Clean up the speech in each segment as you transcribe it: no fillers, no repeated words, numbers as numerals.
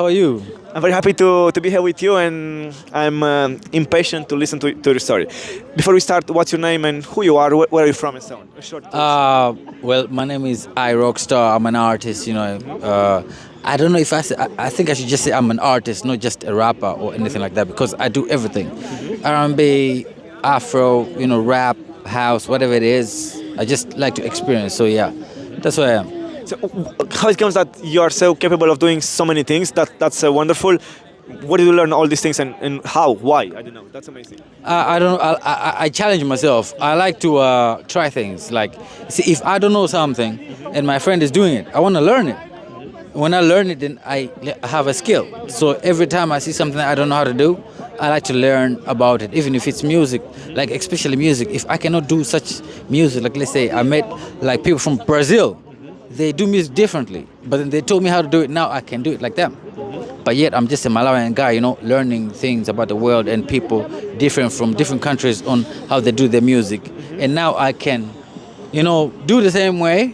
How are you? I'm very happy to be here with you, and I'm impatient to listen to your story. Before we start, what's your name and who you are, where are you from, and so on? A short Well, my name is I Rockstar. I'm an artist. I don't know if I think I should just say I'm an artist, not just a rapper or anything like that, because I do everything. R&B, Afro, rap, house, whatever it is. I just like to experience. So yeah, that's who I am. So, how it comes that you are so capable of doing so many things? That's wonderful. Where did you learn all these things, and how? Why? I don't know. That's amazing. I don't. I challenge myself. I like to try things. Like, see, if I don't know something and my friend is doing it, I want to learn it. When I learn it, then I have a skill. So every time I see something that I don't know how to do, I like to learn about it. Even if it's music, like especially music. If I cannot do such music, like let's say I met like people from Brazil, they do music differently. But then they told me how to do it. Now I can do it like them. But yet I'm just a Malawian guy, learning things about the world and people different from different countries on how they do their music. And now I can, do the same way,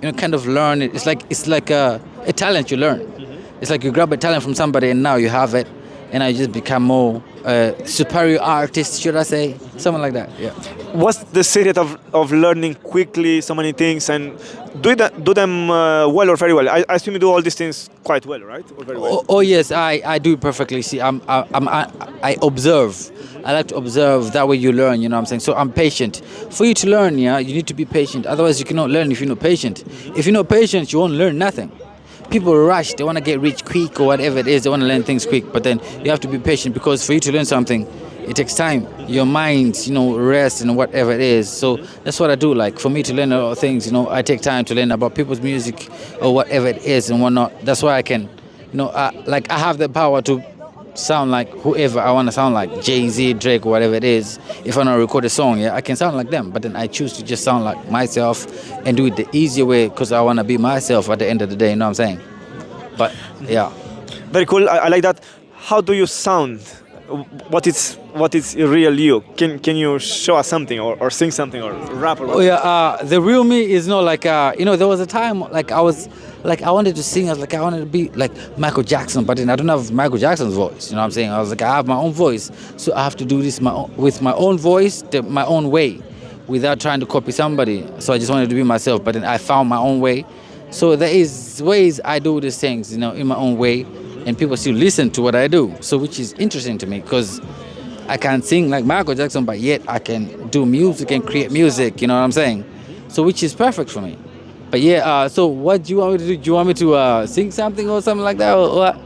kind of learn it. It's like a talent you learn. It's like you grab a talent from somebody and now you have it, and I just become more superior artist, should I say, something like that. Yeah. What's the secret of learning quickly so many things and do them well or very well? I assume you do all these things quite well, right? Or very well. Oh yes, I do it perfectly. See, I observe. I like to observe. That way you learn. You know what I'm saying? So I'm patient. For you to learn, yeah, you need to be patient. Otherwise, you cannot learn if you're not patient. If you're not patient, you won't learn nothing. People rush. They want to get rich quick or whatever it is. They want to learn things quick. But then you have to be patient, because for you to learn something, it takes time. Your mind, rest and whatever it is. So that's what I do. Like, for me to learn a lot of things, I take time to learn about people's music or whatever it is and whatnot. That's why I can, I have the power to sound like whoever I want to sound like, Jay-Z, Drake, or whatever it is. If I want to record a song, yeah, I can sound like them. But then I choose to just sound like myself and do it the easier way, because I want to be myself at the end of the day, you know what I'm saying? But, yeah. Very cool. I like that. How do you sound? What is real you? Can you show us something or sing something or rap or Oh yeah, the real me is not like there was a time like I wanted to sing. I wanted to be like Michael Jackson, but then I don't have Michael Jackson's voice. You know what I'm saying? I was like, I have my own voice, so I have to do this with my own voice, my own way, without trying to copy somebody. So I just wanted to be myself, but then I found my own way. So there is ways I do these things, in my own way, and people still listen to what I do. So which is interesting to me, because I can't sing like Michael Jackson, but yet I can do music and create music, you know what I'm saying? So which is perfect for me. But yeah, so what do you want me to do? Do you want me to sing something or something like that? Or what?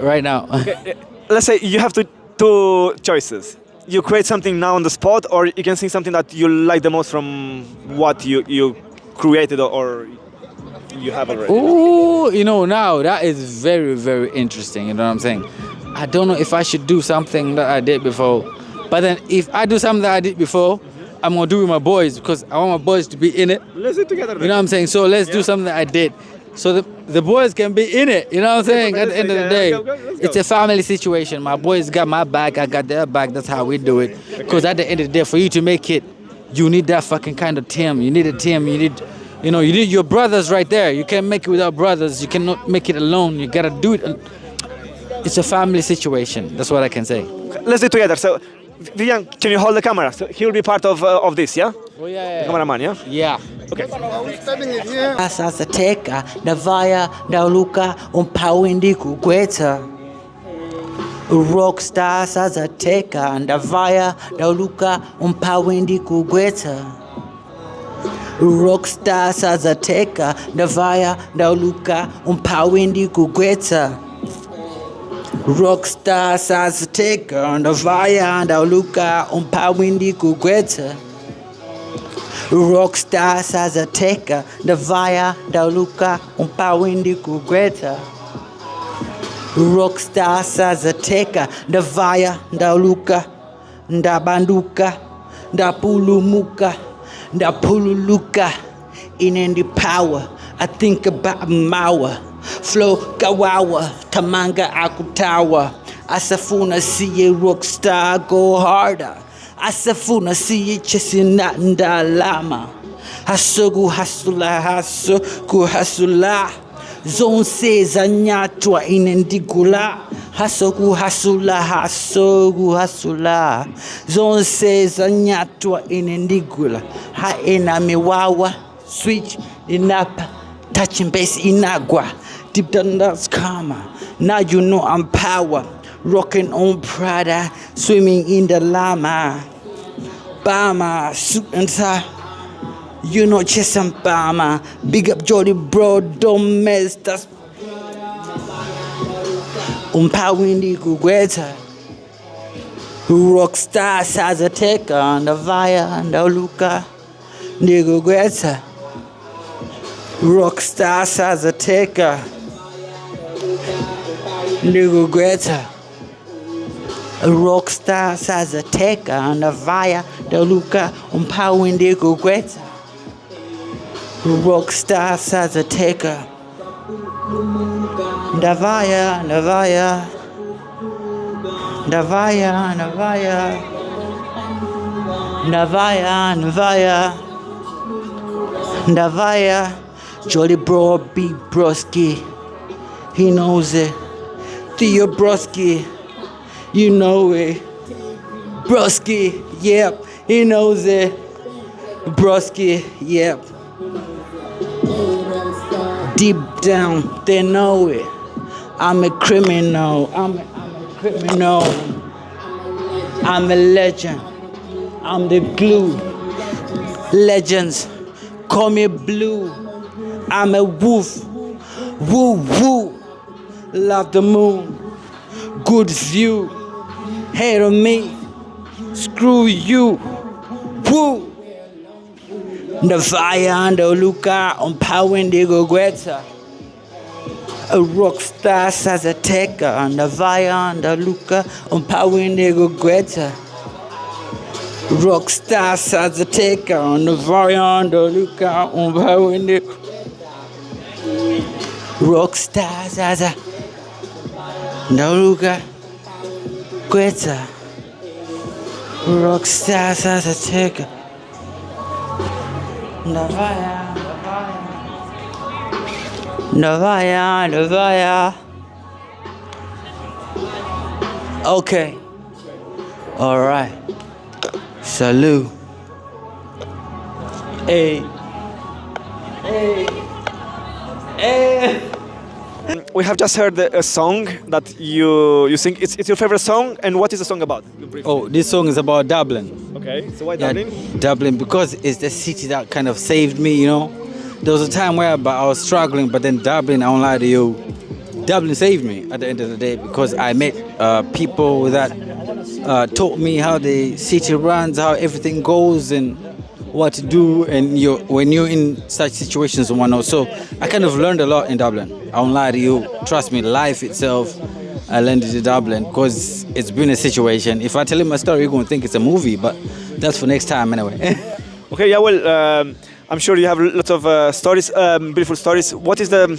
Right now. Okay, let's say you have two choices. You create something now on the spot, or you can sing something that you like the most from what you created or you have already. Ooh, now that is very, very interesting, you know what I'm saying? I don't know if I should do something that I did before. But then if I do something that I did before, I'm going to do it with my boys, because I want my boys to be in it. Let's do it together then. You know what I'm saying? So let's do something that I did, so the boys can be in it. You know what I'm saying? At the end of the day, it's a family situation. My boys got my back, I got their back. That's how we do it. Because at the end of the day, for you to make it, you need that fucking kind of team. You need a team. You need your brothers right there. You can't make it without brothers. You cannot make it alone. You gotta do it. It's a family situation. That's what I can say. Let's do it together. So, Vivian, can you hold the camera? So he'll be part of this, yeah? Oh yeah. The cameraman, yeah? Yeah. Okay. Asazateka ndavaya ndauluka umpawindi kugwetsa Rockstar sazateka ndavaya ndauluka umpawindi kugwetsa Rockstar sazateka ndavaya ndauluka umpawindi kugwetsa Rockstar sazateka ndavaya ndauluka umpawindi kugwetsa Rockstar sazateka ndavaya ndauluka umpawindi kugwetsa Rockstar sazateka ndavaya ndauluka ndabanduka ndapulumuka ndapululuka inendi power. I think about mawa flow kawawa tamanga akutawa asafuna siye rockstar go harder asafuna siye chesina ndalama hasugu hasula hasugu hasula zonse zanyatwa inendigula haso kuhasula zonse zanyatwa inendigula haena miwawa switch inapa touching base inagwa deep down that's karma now you know I'm power rocking on Prada swimming in the llama Bama suit and tie. You know, chest and Bama. Big up Jolly bro, don't mess. That's Umpawin di Gugweta. Rockstar Sazateka and the Vaya and the Luca. Di Gugweta. Rockstar Sazateka. Di Gugweta. A rockstar says a taker and a via the Luca Umpawin di Gugweta. Rockstar says a taker. Davaya, Davaya, Davaya, Davaya, Davaya, Davaya, Davaya, Jolly bro, big broski. He knows it. Theo broski. You know it. Broski, yep, he knows it. Broski, yep. Deep down, they know it. I'm a criminal. I'm a criminal. I'm a legend. I'm the glue. Legends, call me blue. I'm a wolf. Woo woo. Love the moon. Good view. Hate on me. Screw you. Woo. The fire and the Luca on power and the Gogweta. A rock star says a taker and the fire and the Luca on power and the Gogweta. Rock star says a taker on the fire and the Luca on power and the rock star says a the Luca Gweta. Rock star says a taker. Navaya, Navaya, Navaya. Okay. All right. Salute. Hey. Hey. Hey. We have just heard a song that you sing. It's your favorite song, and what is the song about? Oh, this song is about Dublin. Okay, so why Yeah, Dublin? Dublin, because it's the city that kind of saved me, you know. There was a time where I was struggling, but then Dublin, I won't lie to you, Dublin saved me at the end of the day because I met people that taught me how the city runs, how everything goes, and what to do, and when you're in such situations and whatnot. So I kind of learned a lot in Dublin. I won't lie to you. Trust me, life itself, I learned it in Dublin because it's been a situation. If I tell you my story, you're going to think it's a movie, but that's for next time anyway. Okay, yeah, well, I'm sure you have lots of stories, beautiful stories. What is the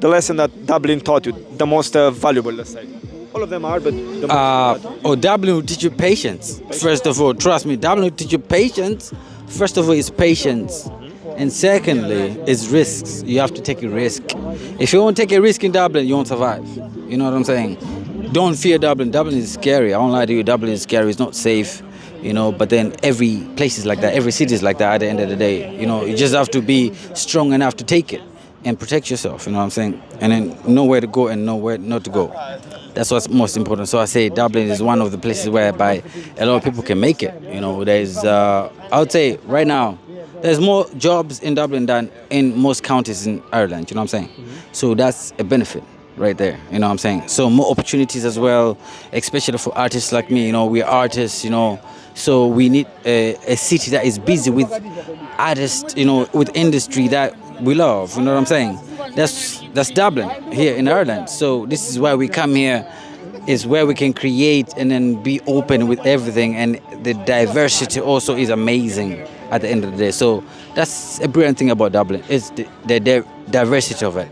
lesson that Dublin taught you, the most valuable, let's say? All of them are, but the most Dublin will teach you patience. First of all, trust me, Dublin will teach you patience. First of all, it's patience. And secondly, it's risks. You have to take a risk. If you won't take a risk in Dublin, you won't survive. You know what I'm saying? Don't fear Dublin. Dublin is scary. I won't lie to you. Dublin is scary. It's not safe. You know, but then every place is like that. Every city is like that at the end of the day. You know, you just have to be strong enough to take it and protect yourself. You know what I'm saying? And then know where to go and know where not to go. That's what's most important. So I say Dublin is one of the places whereby a lot of people can make it. You know, there's, I would say right now, there's more jobs in Dublin than in most counties in Ireland. You know what I'm saying? So that's a benefit right there. You know what I'm saying? So more opportunities as well, especially for artists like me. You know, we're artists, you know, so we need a city that is busy with artists, you know, with industry that we love. You know what I'm saying? That's Dublin here in Ireland. So this is why we come here, is where we can create and then be open with everything. And the diversity also is amazing at the end of the day. So that's a brilliant thing about Dublin. It's the diversity of it.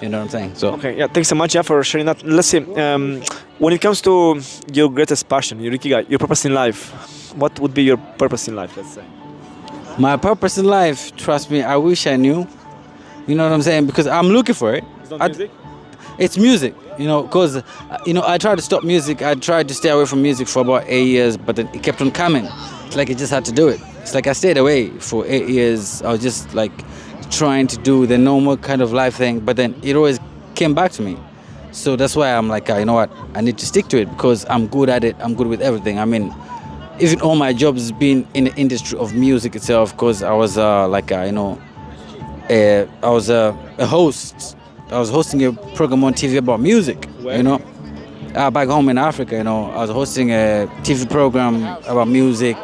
You know what I'm saying? So Okay, yeah, thanks so much, yeah, for sharing that. Let's see, when it comes to your greatest passion, your ikigai, your purpose in life, what would be your purpose in life, let's say? my purpose in life, trust me, I wish I knew. You know what I'm saying? Because I'm looking for it. not I- music? it's music, because I tried to stop music. I tried to stay away from music for about 8 years, but then it kept on coming. It's like I just had to do it. It's like I stayed away for 8 years. I was just like trying to do the normal kind of life thing, but then it always came back to me. So that's why I'm like, you know what? I need to stick to it because I'm good at it. I'm good with everything. I mean, even all my jobs has been in the industry of music itself because I was I was a host. I was hosting a program on TV about music. Where? Back home in Africa. I was hosting a TV program about music,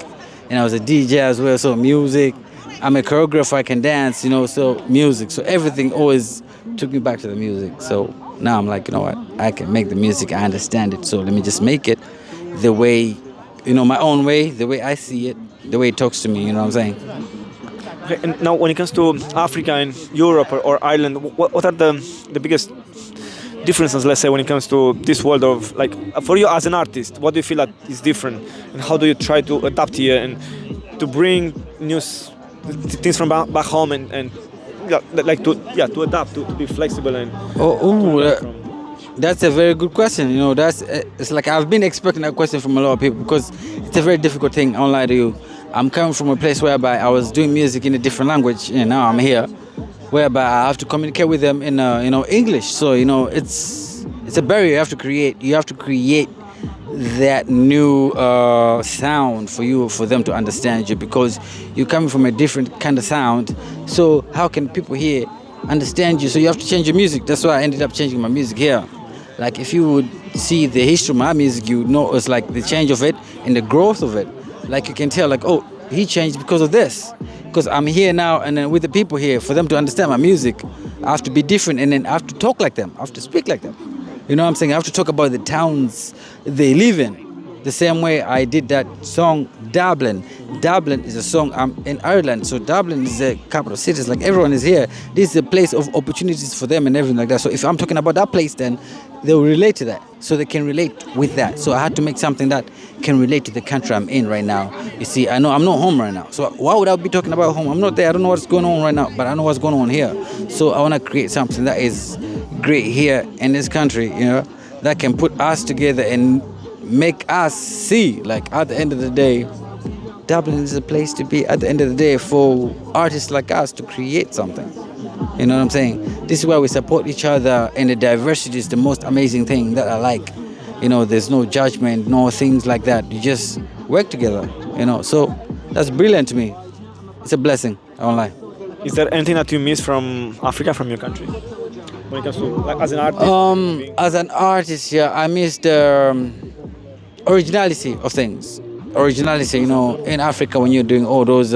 and I was a DJ as well. So music. I'm a choreographer. I can dance. So music. So everything always took me back to the music. So now I'm like, you know what? I can make the music. I understand it. So let me just make it the way, my own way, the way I see it, the way it talks to me. You know what I'm saying? Okay, and now, when it comes to Africa and Europe or Ireland, what are the biggest differences, let's say, when it comes to this world of, like, for you as an artist, what do you feel that is different, and how do you try to adapt here and to bring things from back home and yeah, like to adapt, to be flexible and That's a very good question. It's like I've been expecting that question from a lot of people because it's a very difficult thing. I won't lie to you. I'm coming from a place whereby I was doing music in a different language, and now I'm here, whereby I have to communicate with them in English. So it's a barrier you have to create. You have to create that new sound for them to understand you because you're coming from a different kind of sound. So how can people here understand you? So you have to change your music. That's why I ended up changing my music here. Like if you would see the history of my music, you would know it's like the change of it and the growth of it. Like you can tell, like, oh, he changed because of this. Because I'm here now, and then with the people here, for them to understand my music, I have to be different, and then I have to talk like them. I have to speak like them. You know what I'm saying? I have to talk about the towns they live in. The same way I did that song, Dublin. Dublin is a song, I'm in Ireland, so Dublin is a capital city. It's like everyone is here. This is a place of opportunities for them and everything like that. So if I'm talking about that place, then they'll relate to that. So they can relate with that. So I had to make something that can relate to the country I'm in right now. You see, I know I'm not home right now. So why would I be talking about home? I'm not there. I don't know what's going on right now, but I know what's going on here. So I want to create something that is great here in this country, that can put us together and make us see, like, at the end of the day, Dublin is a place to be at the end of the day for artists like us to create something. You know what I'm saying? This is why we support each other, and the diversity is the most amazing thing that I like. There's no judgment, no things like that. You just work together, So that's brilliant to me. It's a blessing, I won't lie. is there anything that you miss from Africa, from your country, when it comes to, like, as an artist? As an artist, yeah, I miss the originality of things. Originality, in Africa when you're doing all those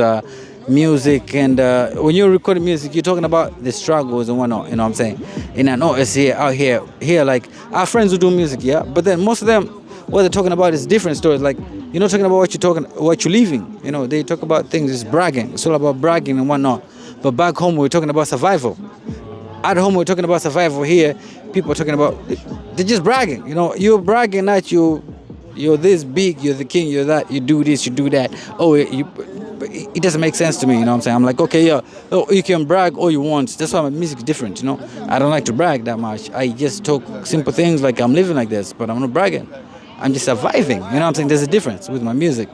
music and when you're recording music, you're talking about the struggles and whatnot, you know what I'm saying? And I know it's out here, like, our friends who do music, yeah, but then most of them, what they're talking about is different stories. Like, you're not talking about what you're leaving, they talk about things, it's bragging. It's all about bragging and whatnot. But back home, we're talking about survival. At home, we're talking about survival. Here, people are talking about, they're just bragging, you're bragging that you're this big, you're the king, you're that, you do this, you do that. Oh, it doesn't make sense to me, you know what I'm saying? I'm like, okay, yeah, you can brag all you want. That's why my music is different, I don't like to brag that much. I just talk simple things like I'm living like this, but I'm not bragging. I'm just surviving, you know what I'm saying? There's a difference with my music,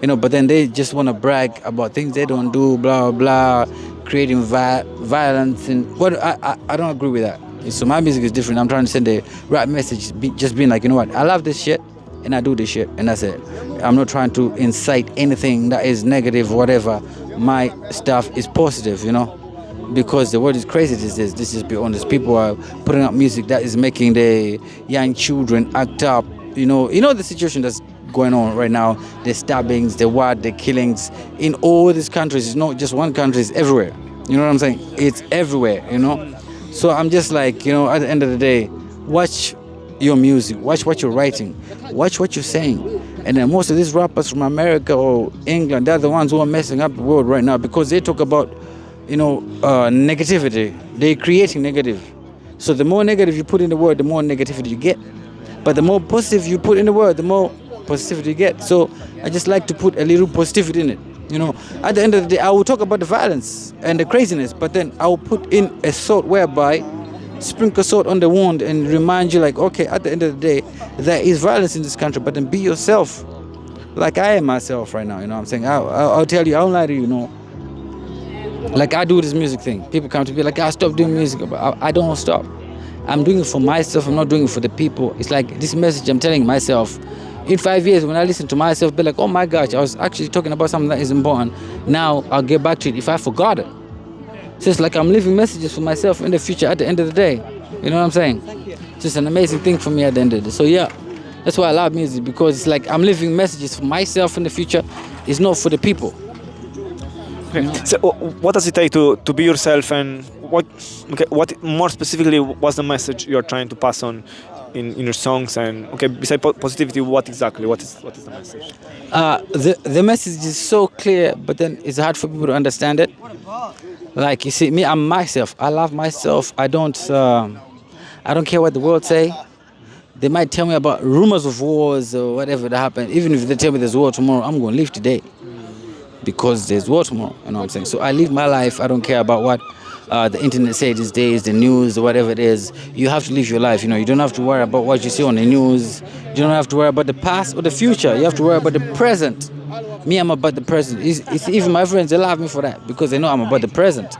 but then they just want to brag about things they don't do, blah, blah, creating violence. And what I don't agree with that. So my music is different. I'm trying to send the right message, just being like, you know what, I love this shit, and I do this shit, and that's it. I'm not trying to incite anything that is negative, whatever. My stuff is positive, because the world is crazy these days. This is be honest. People are putting out music that is making the young children act up. The situation that's going on right now, the stabbings, the killings in all these countries. It's not just one country, it's everywhere. You know what I'm saying? It's everywhere, So I'm just like, at the end of the day, watch your music, watch what you're writing, watch what you're saying. And then most of these rappers from America or England, they're the ones who are messing up the world right now because they talk about, negativity. They're creating negative. So the more negative you put in the word, the more negativity you get. But the more positive you put in the word, the more positivity you get. So I just like to put a little positivity in it. At the end of the day, I will talk about the violence and the craziness, but then I will put in a thought whereby sprinkle salt on the wound and remind you, like, okay, at the end of the day, there is violence in this country, but then be yourself, like I am myself right now. You know what I'm saying? I'll tell you, I won't lie to you. You know, like I do this music thing. People come to me like, I stop doing music, but I don't stop. I'm doing it for myself. I'm not doing it for the people. It's like this message I'm telling myself. In 5 years, when I listen to myself, be like, oh my gosh, I was actually talking about something that is important. Now I'll get back to it if I forgot it. So it's like I'm leaving messages for myself in the future at the end of the day. You know what I'm saying? It's just an amazing thing for me at the end of the day. So yeah, that's why I love music, because it's like I'm leaving messages for myself in the future. It's not for the people. Okay. So, what does it take to be yourself, and what more specifically was the message you're trying to pass on in your songs? And okay, besides positivity, what is the message? The message is so clear, but then it's hard for people to understand it. Like, you see, me, I'm myself. I love myself. I don't care what the world say. They might tell me about rumors of wars or whatever that happened. Even if they tell me there's war tomorrow, I'm going to live today because there's war tomorrow. You know what I'm saying? So I live my life. I don't care about what the internet say these days, the news or whatever it is. You have to live your life. You know, you don't have to worry about what you see on the news. You don't have to worry about the past or the future. You have to worry about the present. Me, I'm about the present. It's even my friends, they love me for that because they know I'm about the present.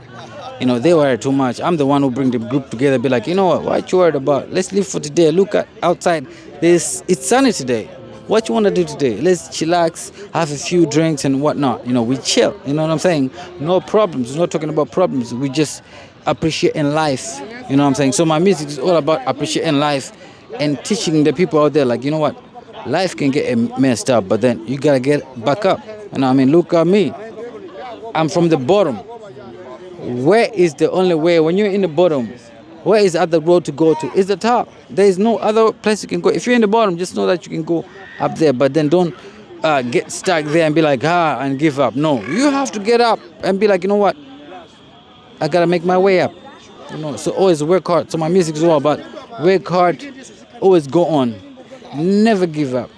You know, they worry too much. I'm the one who bring the group together, be like, you know what you worried about? Let's live for today. Look at outside. It's sunny today. What you want to do today? Let's chillax, have a few drinks and whatnot. You know, we chill. You know what I'm saying? No problems. We're not talking about problems. We just appreciating life. You know what I'm saying? So my music is all about appreciating life and teaching the people out there, like, you know what? Life can get messed up, but then you gotta get back up. You know what I mean? Look at me. I'm from the bottom. Where is the only way? When you're in the bottom, where is the other road to go to? It's the top. There is no other place you can go. If you're in the bottom, just know that you can go up there, but then don't get stuck there and be like, and give up. No, you have to get up and be like, you know what? I gotta make my way up. You know, so always work hard. So my music is all about work hard, always go on, never give up.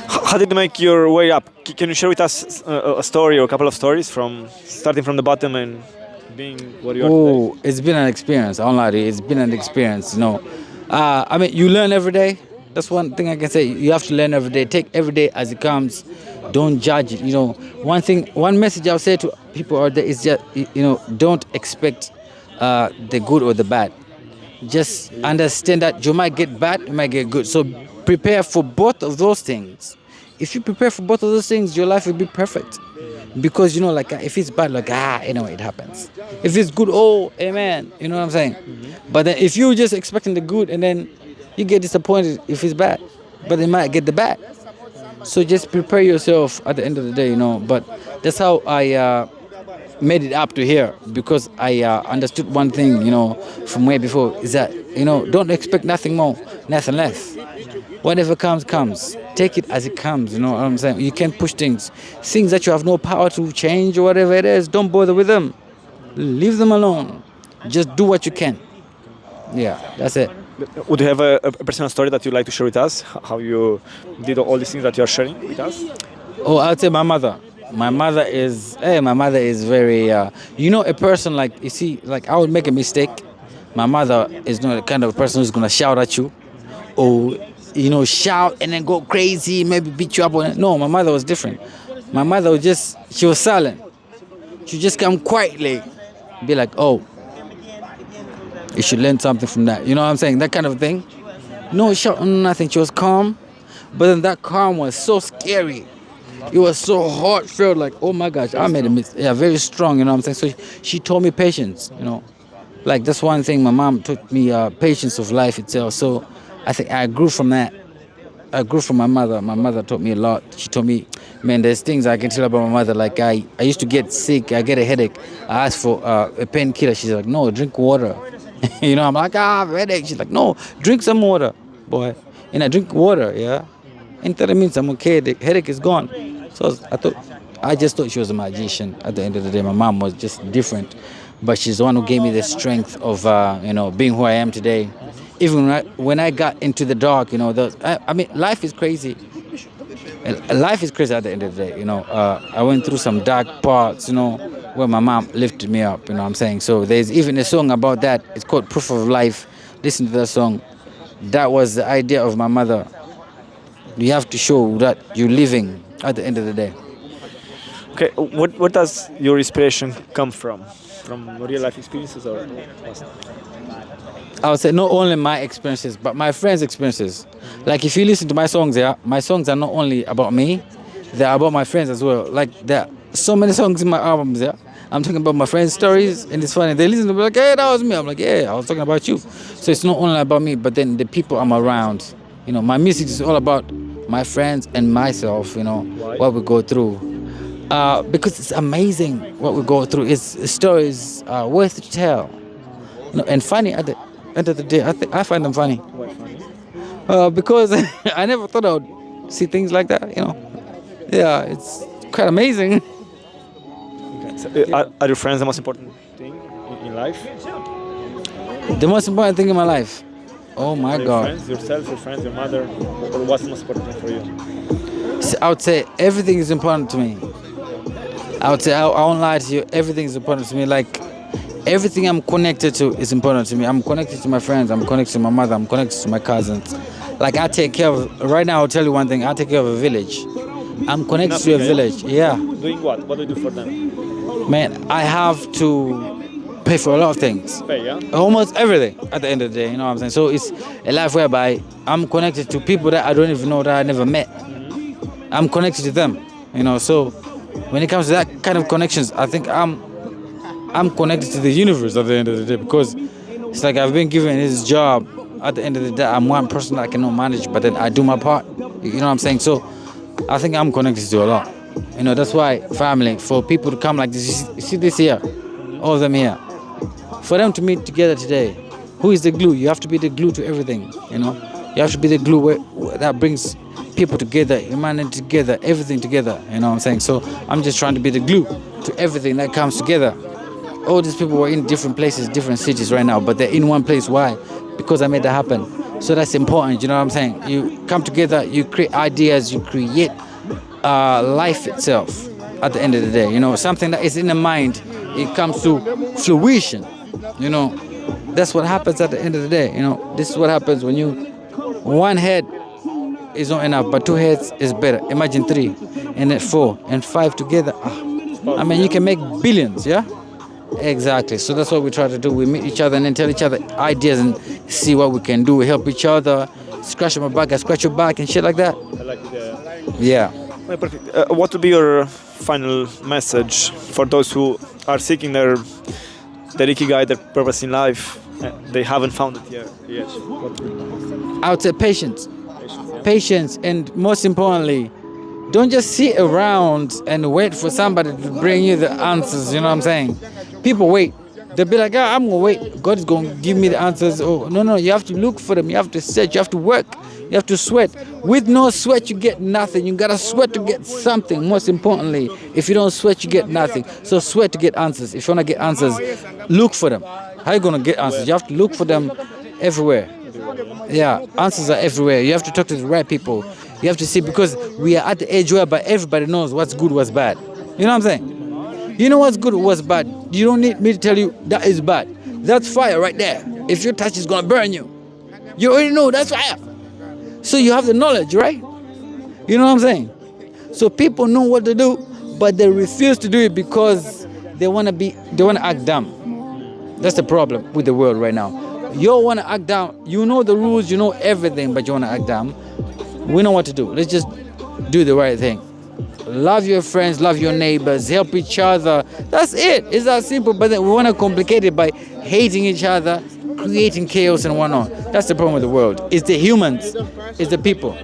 How did you make your way up? Can you share with us a story or a couple of stories from starting from the bottom and being what you are today? Oh, it's been an experience. I won't lie to you. It's been an experience. You know, I mean, you learn every day. That's one thing I can say. You have to learn every day. Take every day as it comes. Don't judge it. You know, one message I'll say to people out there is just, you know, don't expect the good or the bad. Just understand that you might get bad, you might get good. So prepare for both of those things. If you prepare for both of those things, your life will be perfect. Because, you know, like, if it's bad, like, anyway, it happens. If it's good, oh, amen. You know what I'm saying? Mm-hmm. But then if you're just expecting the good and then you get disappointed if it's bad, but they might get the bad. So just prepare yourself at the end of the day, you know. But that's how I made it up to here, because I understood one thing, you know, from way before, is that, you know, don't expect nothing more, nothing less. Whatever comes, comes. Take it as it comes, you know what I'm saying? You can't push things. Things that you have no power to change or whatever it is, don't bother with them. Leave them alone. Just do what you can. Yeah, that's it. Would you have a personal story that you'd like to share with us? How you did all these things that you're sharing with us? Oh, I'd say my mother. My mother is very, you know, a person, like, you see, like, I would make a mistake. My mother is not the kind of person who's going to shout at you or, you know, shout and then go crazy, maybe beat you up. No, my mother was different. My mother was she was silent. She just come quietly, be like, oh, you should learn something from that. You know what I'm saying? That kind of thing. No shout, nothing. She was calm, but then that calm was so scary. It was so heartfelt, like, oh my gosh, I made a mistake. Yeah, very strong, you know what I'm saying? So she taught me patience, you know. Like, that's one thing my mom taught me, patience of life itself. So I think I grew from that. I grew from my mother. My mother taught me a lot. She told me, man, there's things I can tell about my mother. Like, I used to get sick. I get a headache. I asked for a painkiller. She's like, no, drink water. You know, I'm like, I have a headache. She's like, no, drink some water, boy. And I drink water, yeah. And that means I'm okay. The headache is gone. So I just thought she was a magician. At the end of the day, my mom was just different. But she's the one who gave me the strength of, you know, being who I am today. Even when I got into the dark, you know, I mean, life is crazy. Life is crazy at the end of the day, you know. I went through some dark parts, you know, where my mom lifted me up. You know what I'm saying? So there's even a song about that. It's called Proof of Life. Listen to that song. That was the idea of my mother. You have to show that you're living at the end of the day. Okay, what does your inspiration come from? From real life experiences or? I would say not only my experiences, but my friends' experiences. Like if you listen to my songs, yeah, my songs are not only about me, they're about my friends as well. Like there are so many songs in my albums, yeah. I'm talking about my friends' stories, and it's funny. They listen to me like, hey, that was me. I'm like, yeah, I was talking about you. So it's not only about me, but then the people I'm around. You know, my music is all about my friends and myself. You know, what we go through. Because it's amazing what we go through. It's stories worth to tell. You know, and funny at the end of the day. I find them funny. Why funny? Because I never thought I would see things like that. You know, yeah, it's quite amazing. Okay. So, are your friends the most important thing in life? The most important thing in my life. Oh my Your God. friends, yourself, your friends, your mother, or what's the most important thing for you? I would say everything is important to me. I would say I won't lie to you. Everything is important to me. Like everything I'm connected to is important to me. I'm connected to my friends. I'm connected to my mother. I'm connected to my cousins. Like I take care of. Right now, I'll tell you one thing. I take care of a village. I'm connected to a village. Yeah, Doing what? What do you do for them? man. I have to pay for a lot of things. Pay, yeah? Almost everything at the end of the day. You know what I'm saying? So it's a life whereby I'm connected to people that I don't even know, that I never met. I'm connected to them. You know, so when it comes to that kind of connections, I think I'm connected to the universe at the end of the day, because it's like I've been given this job. At the end of the day, I'm one person that I cannot manage, but then I do my part. You know what I'm saying? So I think I'm connected to a lot. You know, that's why family, for people to come like this, you see this here, all of them here, for them to meet together today, who is the glue? You have to be the glue to everything, you know? You have to be the glue that brings people together, humanity together, everything together, you know what I'm saying? So I'm just trying to be the glue to everything that comes together. All these people were in different places, different cities right now, but they're in one place. Why? Because I made that happen. So that's important, you know what I'm saying? You come together, you create ideas, you create life itself at the end of the day. You know, something that is in the mind, it comes to fruition, you know. That's what happens at the end of the day, you know. This is what happens when one head is not enough, but two heads is better. Imagine three, and then four, and five together. I mean, you can make billions, yeah? Exactly. So that's what we try to do. We meet each other and then tell each other ideas and see what we can do. We help each other. Scratch my back, I scratch your back, and shit like that. I like it. Yeah. Perfect. What would be your final message for those who are seeking their ikigai, their purpose in life? They haven't found it yet. I would say patience. Patience, and most importantly, don't just sit around and wait for somebody to bring you the answers. You know what I'm saying? People wait. They'll be like, I'm going to wait. God is going to give me the answers. Oh, no, you have to look for them. You have to search. You have to work. You have to sweat. With no sweat, you get nothing. You got to sweat to get something. Most importantly, if you don't sweat, you get nothing. So sweat to get answers. If you want to get answers, look for them. How are you going to get answers? You have to look for them everywhere. Yeah, answers are everywhere. You have to talk to the right people. You have to see, because we are at the age where everybody knows what's good, what's bad. You know what I'm saying? You know what's good, what's bad. You don't need me to tell you that is bad. That's fire right there. If you touch, it's gonna burn you. You already know that's fire. So you have the knowledge, right? You know what I'm saying? So people know what to do, but they refuse to do it because they wanna act dumb. That's the problem with the world right now. You wanna act dumb. You know the rules, you know everything, but you wanna act dumb. We know what to do. Let's just do the right thing. Love your friends, love your neighbors, help each other. That's it. It's that simple. But then we want to complicate it by hating each other, creating chaos and whatnot. That's the problem with the world. It's the humans. It's the people.